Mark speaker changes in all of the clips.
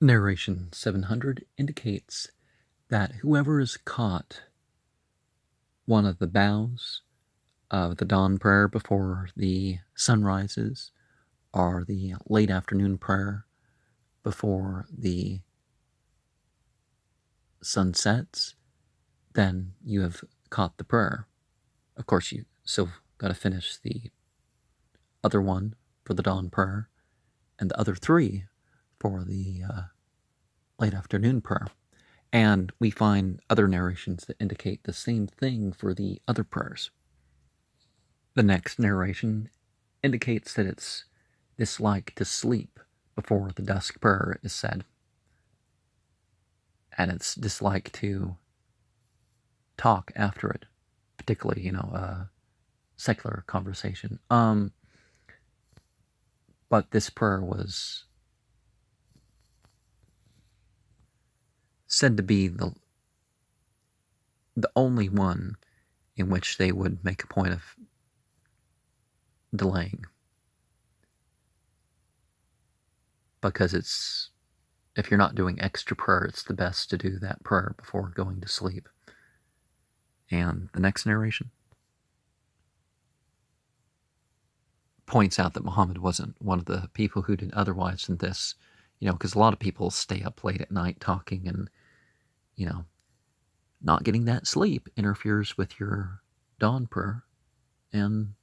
Speaker 1: Narration 700 indicates that whoever is caught one of the bows of the dawn prayer before the sun rises, or the late afternoon prayer before the sun sets, then you have caught the prayer. Of course, you still got to finish the other one for the dawn prayer, and the other three for the late afternoon prayer. And we find other narrations that indicate the same thing for the other prayers. The next narration indicates that it's dislike to sleep before the dusk prayer is said, and it's dislike to talk after it, particularly, secular conversation. But this prayer was said to be the only one in which they would make a point of delaying, because it's, if you're not doing extra prayer, it's the best to do that prayer before going to sleep. And the next narration points out that Muhammad wasn't one of the people who did otherwise than this, because a lot of people stay up late at night talking, and, not getting that sleep interferes with your dawn prayer and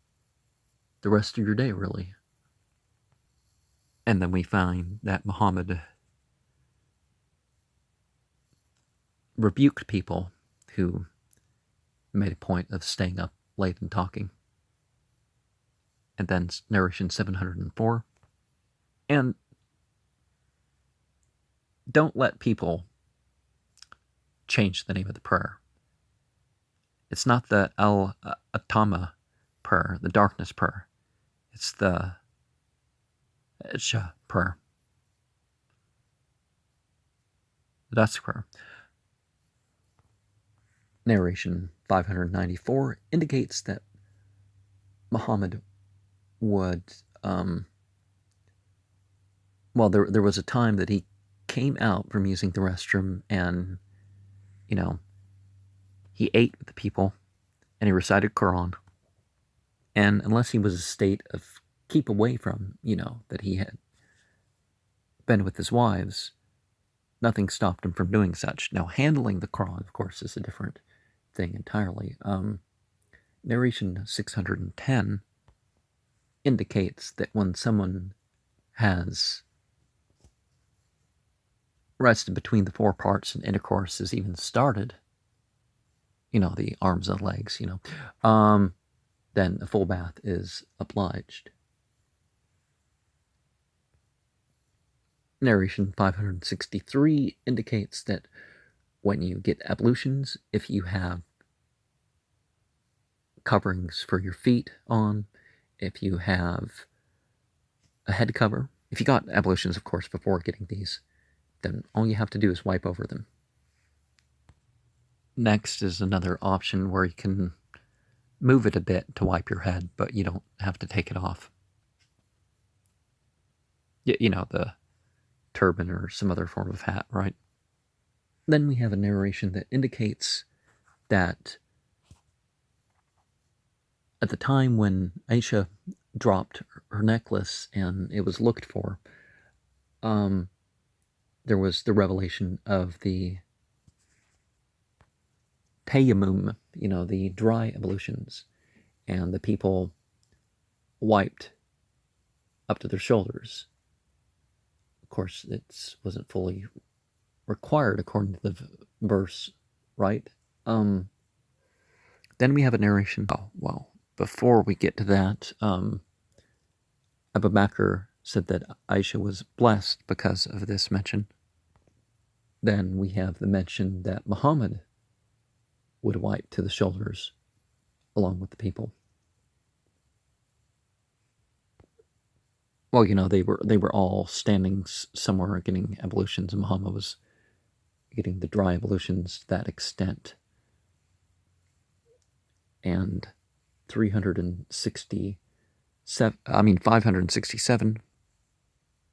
Speaker 1: the rest of your day, really. And then we find that Muhammad rebuked people who made a point of staying up late and talking. And then narration 704. And don't let people change the name of the prayer. It's not the Al-Atama prayer, the darkness prayer. It's the Isha prayer, the dusk prayer. Narration 594 indicates that Muhammad would, there was a time that he came out from using the restroom, and, he ate with the people, and he recited Quran. And unless he was a state of keep away from, that he had been with his wives, nothing stopped him from doing such. Now, handling the Quran, of course, is a different thing entirely. Narration 610 indicates that when someone has rested between the four parts and intercourse is even started, the arms and legs, then a full bath is obliged. Narration 563 indicates that when you get ablutions, if you have coverings for your feet on, if you have a head cover, if you got ablutions, of course, before getting these, then all you have to do is wipe over them. Next is another option where you can move it a bit to wipe your head, but you don't have to take it off. The turban or some other form of hat, right? Then we have a narration that indicates that at the time when Aisha dropped her necklace and it was looked for, there was the revelation of the tayammum, the dry ablutions, and the people wiped up to their shoulders. Of course, it wasn't fully required according to the verse, right? Then we have a narration. Before we get to that, Abu Bakr said that Aisha was blessed because of this mention. Then we have the mention that Muhammad would wipe to the shoulders along with the people. Well, they were all standing somewhere getting ablutions, and Muhammad was getting the dry ablutions to that extent. And 567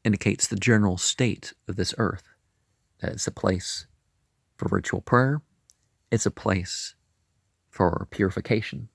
Speaker 1: indicates the general state of this earth. It's a place for ritual prayer. It's a place for purification.